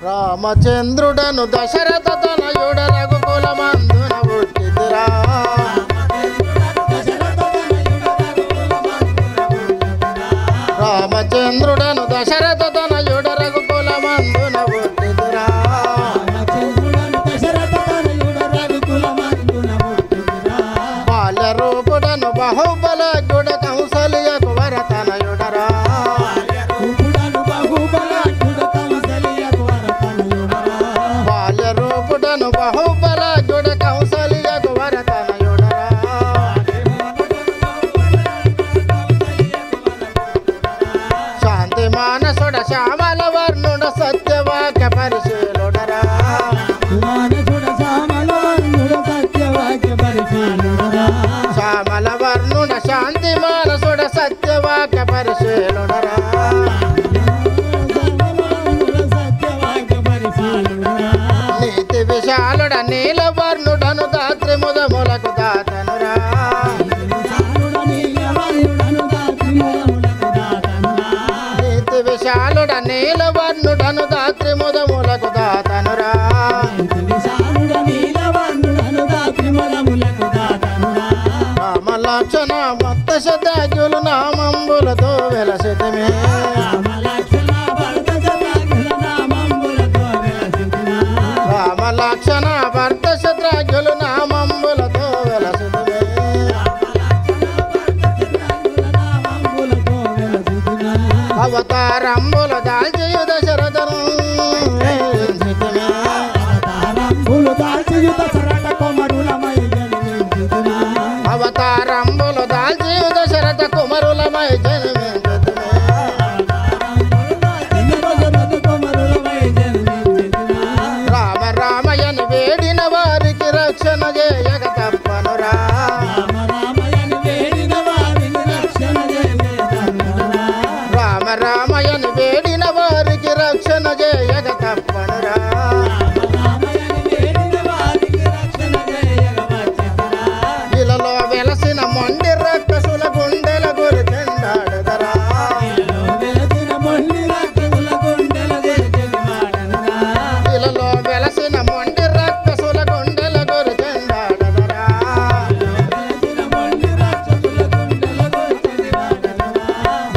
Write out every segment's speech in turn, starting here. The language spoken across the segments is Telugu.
రామచంద్రుడను దశరథ తనయుడ రఘుకుల మందున పుట్టిదిరా. రామచంద్రుడను దశరథ తనయుడ రఘుకుల మందున పుట్టిదిరా. బాల్య రూపుడను బాహుబలగ్గుడ కౌసల్యకు వరతనయుడరా. బాల్య రూపుడను బాహుబలగ్గుడ కౌసల్యకు వరతనయుడరా. శాంతి మానసుడ శ్యామల వర్ణుడ సత్యవాక్య పరిశీలుడరా. శ్యామల వర్ణుడ శాంతి మానసుడ సత్యవాక్య పరిశీలుడరా. నీతి విశాలుడ నీల వర్ణుడను దాత్రి ముదములకు దాతనురా. నీతి విశాలుడ నీల వర్ణుడను దాత్రి ముదములకు దాతనురా. రామలక్షణ భక్త శతాఖ్యులు నామంబులతో వెలసితమే. రామలక్షణ భక్త శతాఖ్యులు నామంబులతో వెలసితమే. అవతారంబుల దాల్చియు దశరథను అవతారంబులు దాల్చియు దశరథ కుమరులమై జన్మించుతుమే. రామ రామయని వేడిన వారికి రక్షణ చేయక తప్పనురా. రామ రామయని వేడిన వారికి రక్షణ చేయక తప్పనురా. ఇలలో వెలసిన మొండి రక్కసుల గుండెల గురి చెండాడుదరా. ఇలలో వెలసిన మొండి రక్కసుల గుండెల గురి చెండాడుదరా.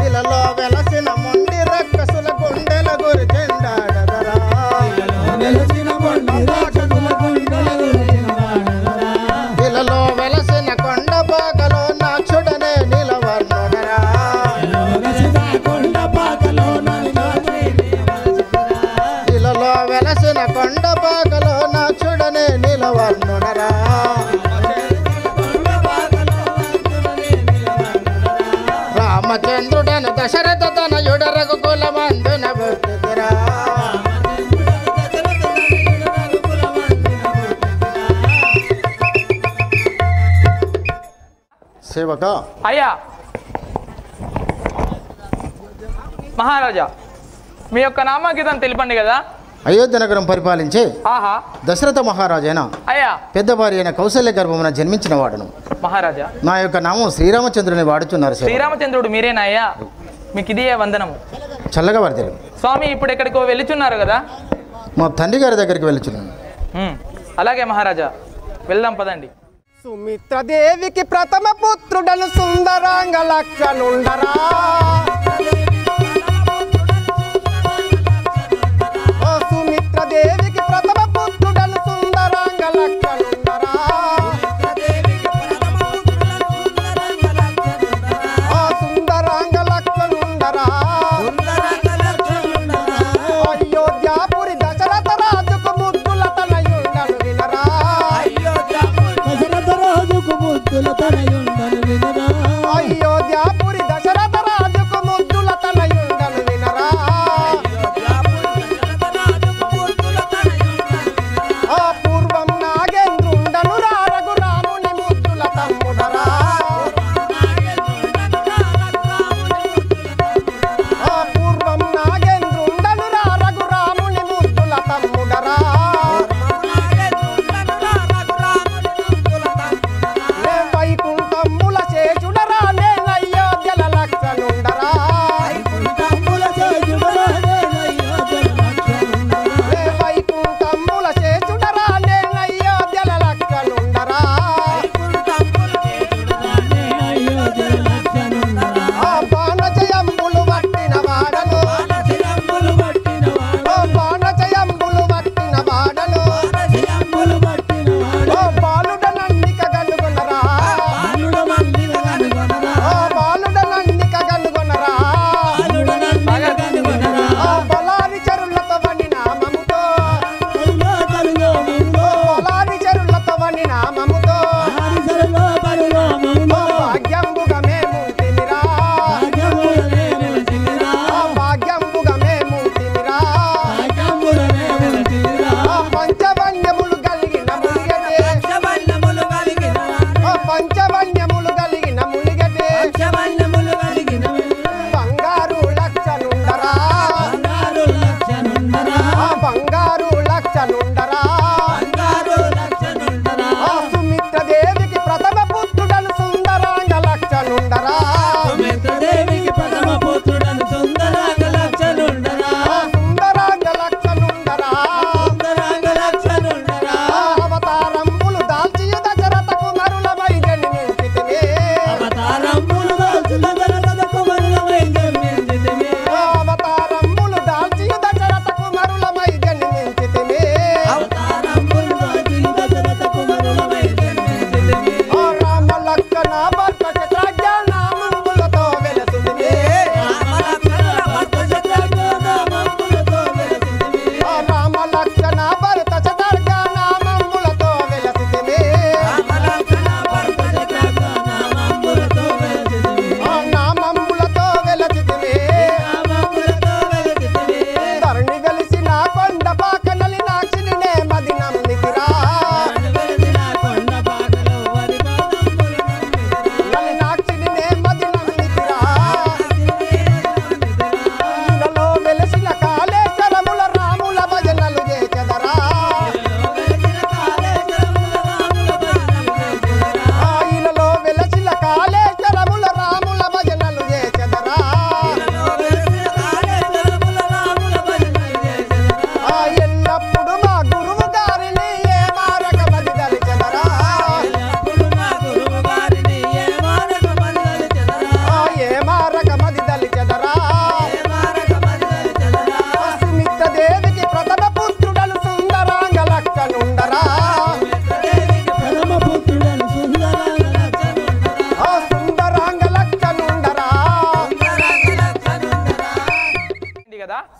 ఇలలో వెలసిన మొండి రక్కసుల గుండెల గురి చెండాడుదరా. ఇలలో వెలసిన కొండ పాకలో నాక్షుడనే నిలవర్ణుడరా. ఇలలో వెలసిన కొండ పాకలో నాక్షుడనే నిలవర్ణుడరా. రామచంద్రుడను దశరథ తనయుడ రఘుకుల మందున పుట్టిదిరా. సేవక అయ్యా మహారాజా, మీ యొక్క నామాంకితం తెలిపండి కదా. అయోధ్య నగరం పరిపాలించే ఆహా దశరథ మహారాజైన అయ్యా పెద్ద భార్య అయిన కౌసల్య గర్భమున జన్మించిన వాడును. మహారాజా, నా యొక్క నామం శ్రీరామచంద్రుని వాడుచున్నారు. సేవక. శ్రీరామచంద్రుడు మీరేనా అయ్యా? మీకు ఇదే వందనము. చల్లగా వర్ధిల్లు. స్వామి ఇప్పుడు ఎక్కడికో వెళ్ళుచున్నారు కదా. మా తండ్రి గారి దగ్గరికి వెళ్ళుచున్నాను. అలాగే మహారాజా, వెళ్దాం పదండి. సుమిత్రదేవికి ప్రథమ పుత్రుడను సుందరాంగ లక్షణుండరా. ఓ సుమిత్రదేవికి ప్రథమ పుత్రుడను సుందరాంగ లక్షణుండరా. ఓ సుందరాంగ లక్షణుండరా. అయోధ్యాపురి దశరథ రాజుకు ముద్దుల తనయుండను వినరా. అయోధ్యాపురి దశరథ రాజుకు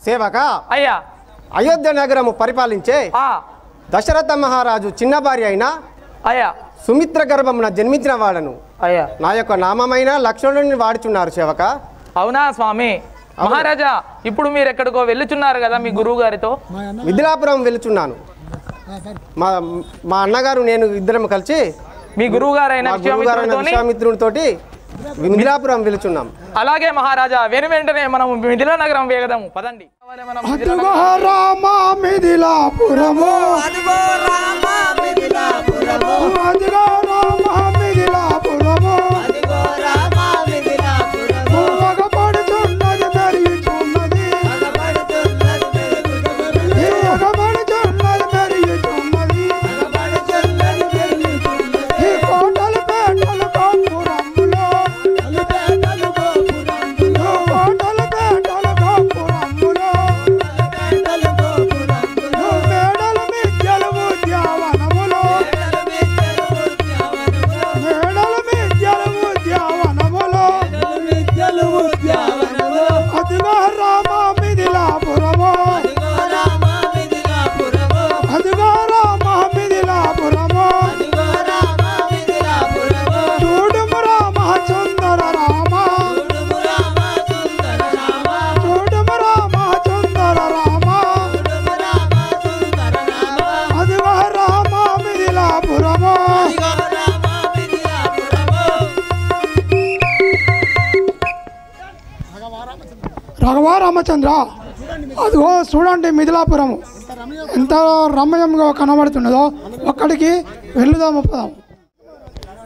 సేవక అయ్యా అయోధ్య నగరము పరిపాలించే దశరథ మహారాజు చిన్న భార్య అయిన అయ్యా సుమిత్ర గర్భమున జన్మించిన వాడను అయ్యా నా యొక్క నామమైన లక్ష్మణుడిని వాడుచున్నారు సేవక. అవునా స్వామి? మహారాజా ఇప్పుడు మీరు ఎక్కడికో వెళ్ళుచున్నారు కదా మీ గురువు గారితో? మిథిలాపురం వెళుచున్నాను. మా అన్నగారు నేను ఇద్దరం కలిసి మీ గురువు గారైన విశ్వామిత్రునితోటి మిథిలాపురం వెళుచున్నాం. అలాగే మహారాజా వెంటనే మనం మిథిలా నగరం వేగదాము పదండి. అదిగో రామ మిథిలాపురము, అదిగో రామ మిథిలాపురము, అదిగో రామ మిథిలాపురము, అదిగో రామ మిథిలాపురము. మగపడుచున్నది మెరియుచున్నది, మగపడుచున్నది మెరియుచున్నది, మగపడుచున్నది మెరియుచున్నది, మగపడుచున్నది మెరియుచున్నది. ఈ కోటలు పేటలు గోపురములో, పేటలు గోపురములో, కోటలు పేటలు గోపురములో, పేటలు గోపురములో, మేడలు మిద్దెలు ఉద్యానవనములో, మేడలు మిద్దెలు ఉద్యానవనములో, మిద్దెలు ఉద్యానవనములో. అదిగో రామ మిథిలాపురము, అదిగో రామ మిథిలాపురము, అదిగో రామ మిథిలాపురము, అదిగో రామ మిథిలాపురము. చూడుము రామ సుందర రామ, చూడుము రామ సుందర రామ, చూడుము రామ సుందర రామ, చూడుము రామ సుందర రామ. అదిగో రామ మిథిలాపురము, అదిగో రామ మిథిలాపురము. రాఘవ రామచంద్ర, అదిగో చూడండి మిథిలాపురం ఎంత రమ్యంగా కనబడుతున్నదో. ఒక్కడికి వెళ్ళుదాము పదాము.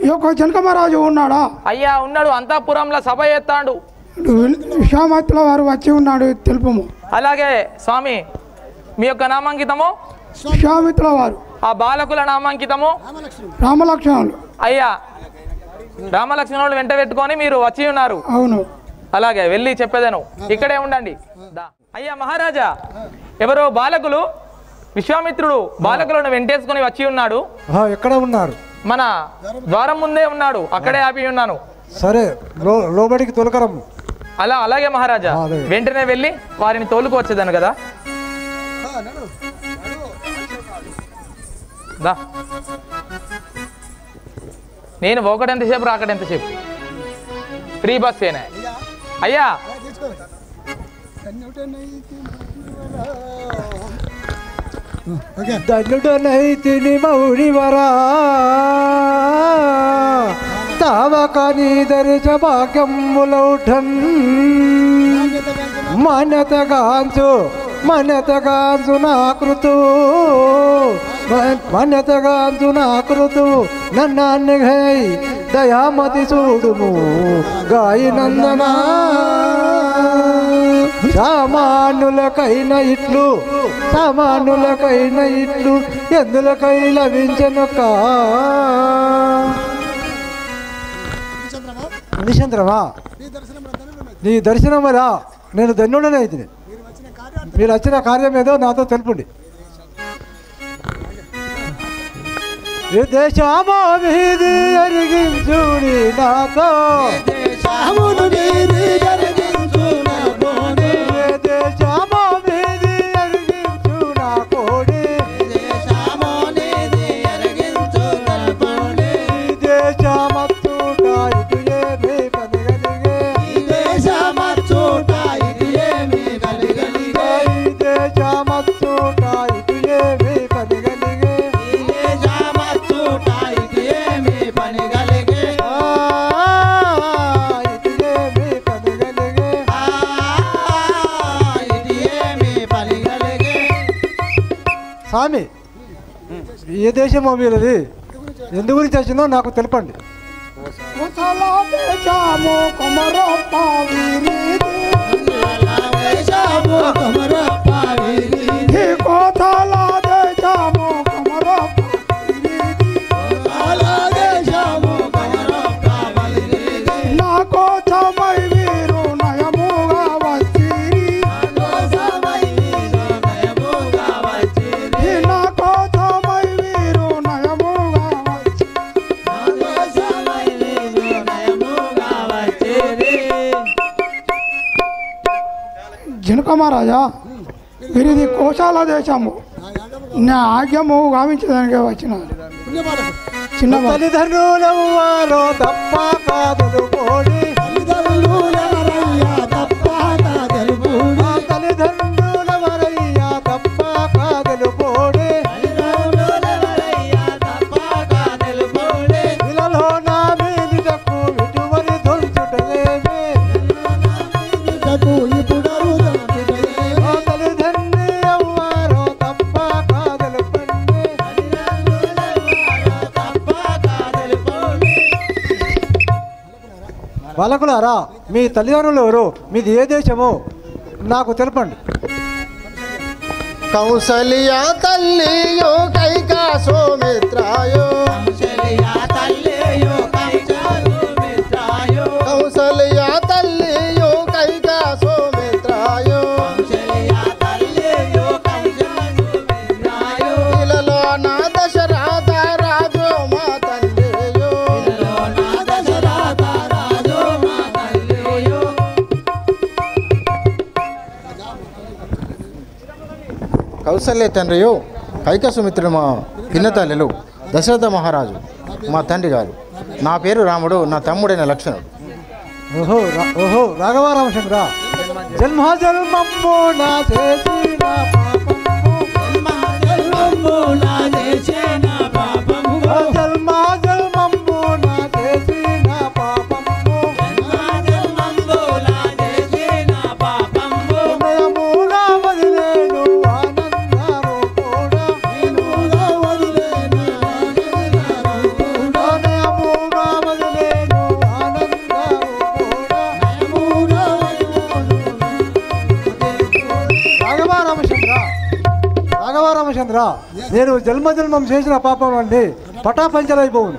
ఈ యొక్క జనకమహారాజు ఉన్నాడా? అయ్యా ఉన్నాడు, అంతఃపురంలో సభ ఎత్తాడు. విశ్వామిత్రుల వారు వచ్చి ఉన్నాడు, తెలుపము. అలాగే స్వామి మీ యొక్క నామాంకితము? విశ్వామిత్రుల వారు. ఆ బాలకుల నామాంకితము? రామలక్ష్మణులు. అయ్యా రామలక్ష్మణులు వెంట పెట్టుకొని మీరు వచ్చి ఉన్నారు. అవును. అలాగే వెళ్ళి చెప్పేదాను, ఇక్కడే ఉండండి. అయ్యా మహారాజా, ఎవరో బాలకులు విశ్వామిత్రుడు బాలకులను వెంటేసుకొని వచ్చి ఉన్నాడు. ఎక్కడ ఉన్నారు? మన ద్వారం ముందే ఉన్నాడు, అక్కడే ఆపి ఉన్నాను. సరే లోబడికి తొలకరం. అలాగే మహారాజా, వెంటనే వెళ్ళి వారిని తోలుకు వచ్చేదాను కదా. దా నేను ఒకటెంతసేపు రాకటెంతసేపు ఫ్రీ బస్ ఏనా అయ్యా? ధనుడనైతిని మౌడివరా తావకాని దర్శ భాగ్యములౌఠన్ మనతగాంచు నాకృతు మనతగాంచు నాకృతు నన్నాన్నగై దయామతి చూడుము గాయనందనా. సామానులకైన ఇట్లు ఎందులకై లభించనుక. నిశంద్రమా, నీ దర్శనం వల్ల నేను ధన్యుడనే అయితే. మీరు వచ్చిన కార్యం ఏదో నాతో తెలుపండి. ఏ దేశమో వీధి అరిగించుడి నాతో, ఏ దేశమో వీధి అరిగించు నా కోడి, ఈ దేశమచ్చుట ఇటు ఏమి పనిగలిగే, ఈ దేశమచ్చుట ఇటు ఏమి పనిగలిగే, స్వామి ఏ దేశమో మీరది ఎందు గురించి వచ్చిందో నాకు తెలపండి. జనక మహారాజా, వీరిది కోశాల దేశము నా ఆజ్ఞము గావించడానికి వచ్చిన చిన్న తల్లిదండ్రులెవ్వరో తప్ప కాదులు పోడి తల్లిదండ్రులెవరయ్యా తప్ప కాదులు పోడి ఇలలో నా మీదకు ఇటువరి దొరుకుటలేమి తల్లిదండ్రి ఎవ్వరో తప్ప కాదులు పండి బాలకులారా మీ తల్లిదండ్రులు ఎవరు మీది ఏ దేశమో నాకు తెలపండి కౌసల్య తల్లియో కైకా సౌమిత్రాయో కౌసల్య తల్లియో కైకా సౌమిత్రాయో ఇలలో నా దశరథ రాజు మా తండ్రియో కౌసల్య తండ్రియో కైక సుమిత్రుడు మా పిన్న తల్లులు దశరథ మహారాజు మా తండ్రి గారు. నా పేరు రాముడు, నా తమ్ముడైన లక్ష్మణుడు. ఓహో రాఘవ రామచంద్ర జన్మ జన్మము నా చేసిన జన్మ జన్మము నా చేసిన పాపము మూగా వదిలేను ఆనందారు కూడా మూగా వదిలేను ఆనందారు కూడా రాఘవ రామచంద్ర నేను జన్మజన్మం చేసిన పాపం అండి పటాపంచలైపోవును.